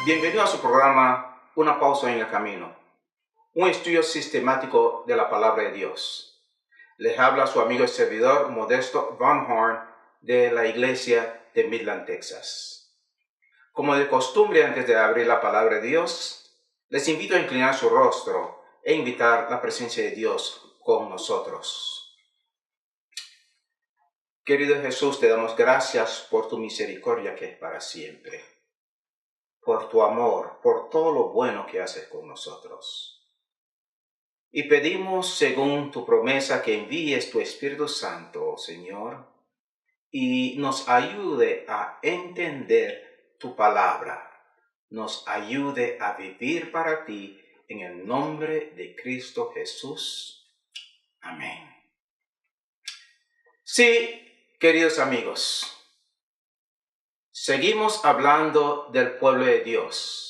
Bienvenido a su programa Una pausa en el camino, un estudio sistemático de la palabra de Dios. Les habla su amigo y servidor Modesto Van Horn de la iglesia de Midland, Texas. Como de costumbre, antes de abrir la palabra de Dios, les invito a inclinar su rostro e invitar la presencia de Dios con nosotros. Querido Jesús, te damos gracias por tu misericordia que es para siempre, por tu amor, por todo lo bueno que haces con nosotros. Y pedimos, según tu promesa, que envíes tu Espíritu Santo, Señor, y nos ayude a entender tu palabra, nos ayude a vivir para ti, en el nombre de Cristo Jesús. Amén. Sí, queridos amigos, seguimos hablando del pueblo de Dios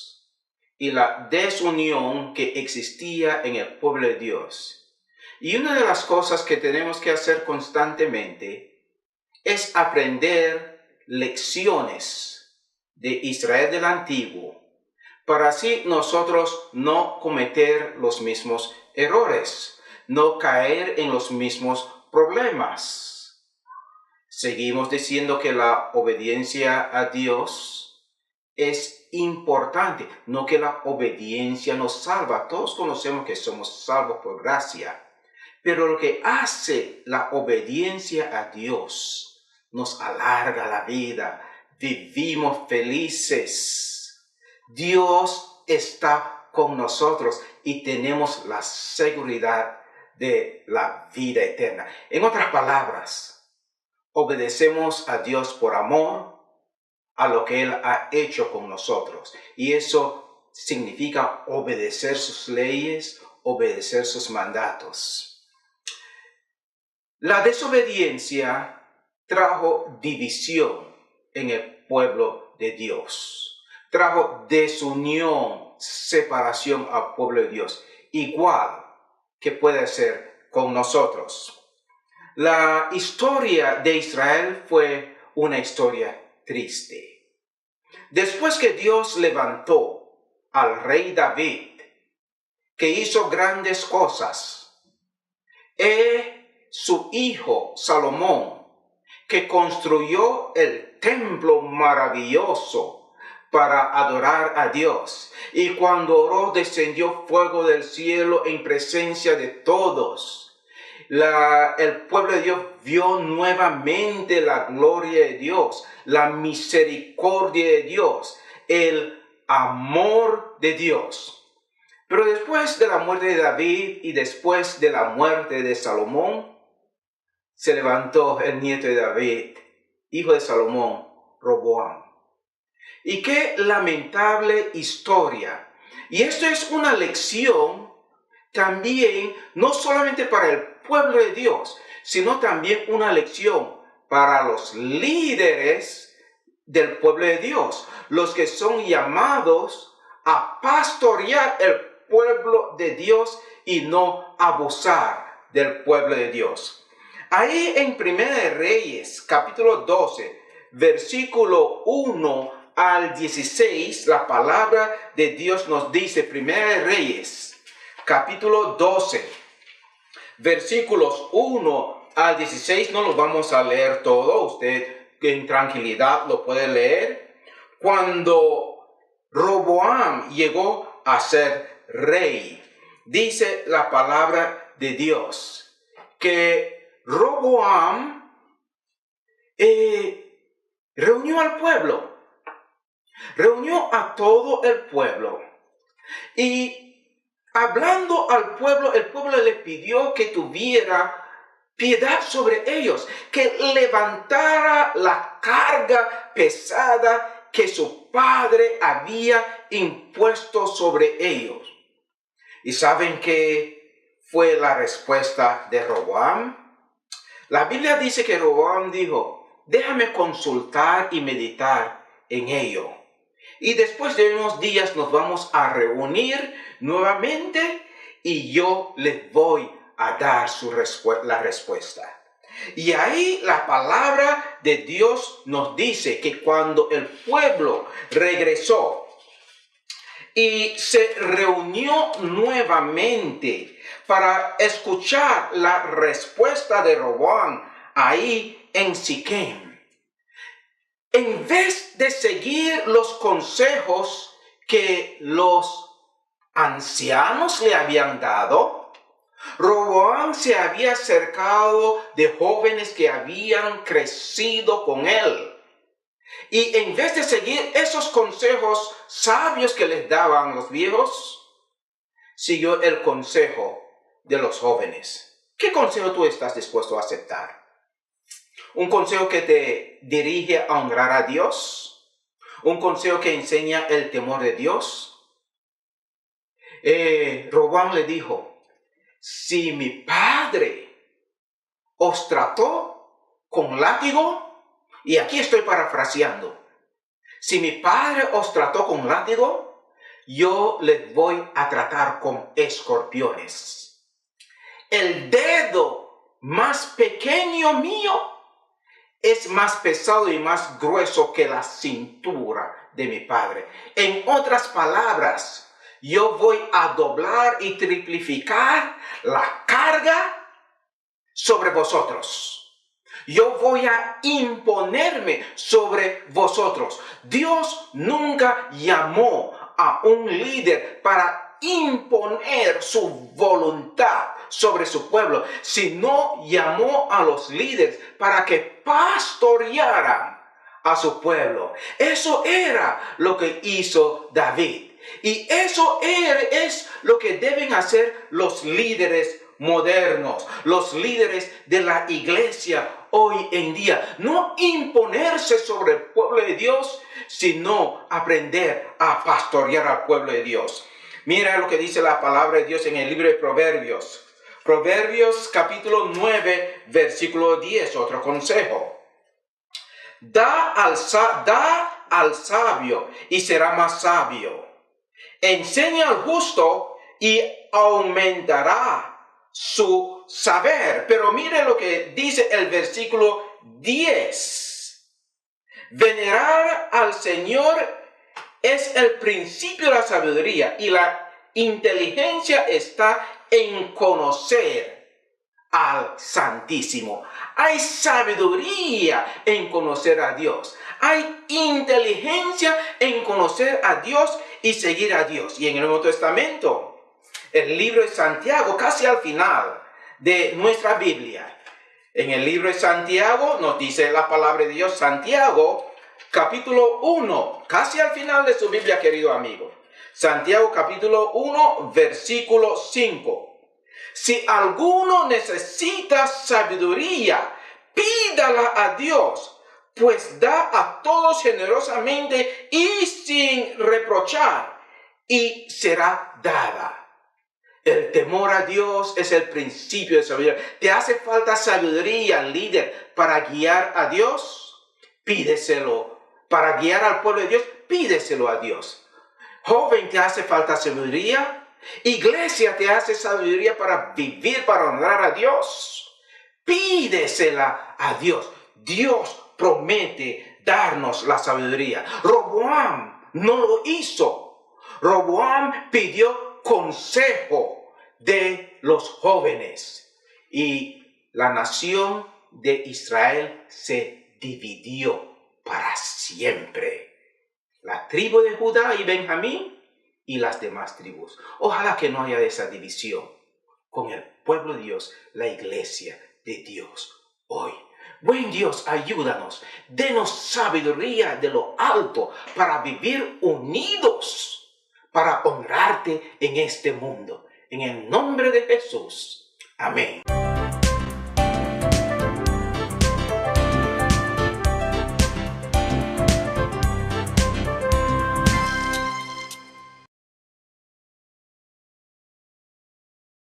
y la desunión que existía en el pueblo de Dios. Y una de las cosas que tenemos que hacer constantemente es aprender lecciones de Israel del Antiguo, para así nosotros no cometer los mismos errores, no caer en los mismos problemas. Seguimos diciendo que la obediencia a Dios es importante, no que la obediencia nos salva. Todos conocemos que somos salvos por gracia, pero lo que hace la obediencia a Dios nos alarga la vida, vivimos felices. Dios está con nosotros y tenemos la seguridad de la vida eterna. En otras palabras, obedecemos a Dios por amor a lo que Él ha hecho con nosotros. Y eso significa obedecer sus leyes, obedecer sus mandatos. La desobediencia trajo división en el pueblo de Dios. Trajo desunión, separación al pueblo de Dios. Igual que puede ser con nosotros. La historia de Israel fue una historia triste. Después que Dios levantó al rey David, que hizo grandes cosas, su hijo Salomón, que construyó el templo maravilloso para adorar a Dios, y cuando oró descendió fuego del cielo en presencia de todos. El pueblo de Dios vio nuevamente la gloria de Dios, la misericordia de Dios, el amor de Dios. Pero después de la muerte de David y después de la muerte de Salomón, se levantó el nieto de David, hijo de Salomón, Roboam. Y qué lamentable historia. Y esto es una lección también, no solamente para el pueblo de Dios, sino también una lección para los líderes del pueblo de Dios, los que son llamados a pastorear el pueblo de Dios y no abusar del pueblo de Dios. Ahí en Primera de Reyes, capítulo 12, versículo 1 al 16, la palabra de Dios nos dice, Primera de Reyes, capítulo 12, versículos 1 al 16, no los vamos a leer todo, usted en tranquilidad lo puede leer. Cuando Roboam llegó a ser rey, dice la palabra de Dios, que Roboam reunió al pueblo, reunió a todo el pueblo y hablando al pueblo, el pueblo le pidió que tuviera piedad sobre ellos, que levantara la carga pesada que su padre había impuesto sobre ellos. ¿Y saben qué fue la respuesta de Roboam? La Biblia dice que Roboam dijo, déjame consultar y meditar en ello. Y después de unos días nos vamos a reunir nuevamente y yo les voy a dar la respuesta. Y ahí la palabra de Dios nos dice que cuando el pueblo regresó y se reunió nuevamente para escuchar la respuesta de Roboam ahí en Siquem, en vez de seguir los consejos que los ancianos le habían dado, Roboam se había acercado de jóvenes que habían crecido con él. Y en vez de seguir esos consejos sabios que les daban los viejos, siguió el consejo de los jóvenes. ¿Qué consejo tú estás dispuesto a aceptar? ¿Un consejo que te dirige a honrar a Dios? ¿Un consejo que enseña el temor de Dios? Roboam le dijo, si mi padre os trató con látigo, y aquí estoy parafraseando, si mi padre os trató con látigo, yo les voy a tratar con escorpiones. El dedo más pequeño mío es más pesado y más grueso que la cintura de mi padre. En otras palabras, yo voy a doblar y triplicar la carga sobre vosotros. Yo voy a imponerme sobre vosotros. Dios nunca llamó a un líder para imponer su voluntad sobre su pueblo, sino llamó a los líderes para que pastorearan a su pueblo. Eso era lo que hizo David. Y eso es lo que deben hacer los líderes modernos, los líderes de la iglesia hoy en día. No imponerse sobre el pueblo de Dios, sino aprender a pastorear al pueblo de Dios. Mira lo que dice la palabra de Dios en el libro de Proverbios. Proverbios capítulo 9, versículo 10, otro consejo. Da al sabio y será más sabio. Enseña al justo y aumentará su saber. Pero mire lo que dice el versículo 10. Venerar al Señor es el principio de la sabiduría, y la inteligencia está en conocer al Santísimo. Hay sabiduría en conocer a Dios. Hay inteligencia en conocer a Dios y seguir a Dios. Y en el Nuevo Testamento, el libro de Santiago, casi al final de nuestra Biblia, en el libro de Santiago nos dice la palabra de Dios, Santiago capítulo 1, casi al final de su Biblia, querido amigo. Santiago capítulo 1, versículo 5. Si alguno necesita sabiduría, pídala a Dios, pues da a todos generosamente y sin reprochar, y será dada. El temor a Dios es el principio de sabiduría. ¿Te hace falta sabiduría, líder, para guiar a Dios? Pídeselo. Para guiar al pueblo de Dios, pídeselo a Dios. Joven, ¿te hace falta sabiduría? Iglesia, ¿te hace sabiduría para vivir, para honrar a Dios? Pídesela a Dios. Dios promete darnos la sabiduría. Roboam no lo hizo. Roboam pidió consejo de los jóvenes y la nación de Israel se dividió para siempre. La tribu de Judá y Benjamín y las demás tribus. Ojalá que no haya esa división con el pueblo de Dios, la iglesia de Dios hoy. Buen Dios, ayúdanos, denos sabiduría de lo alto para vivir unidos, para honrarte en este mundo. En el nombre de Jesús. Amén.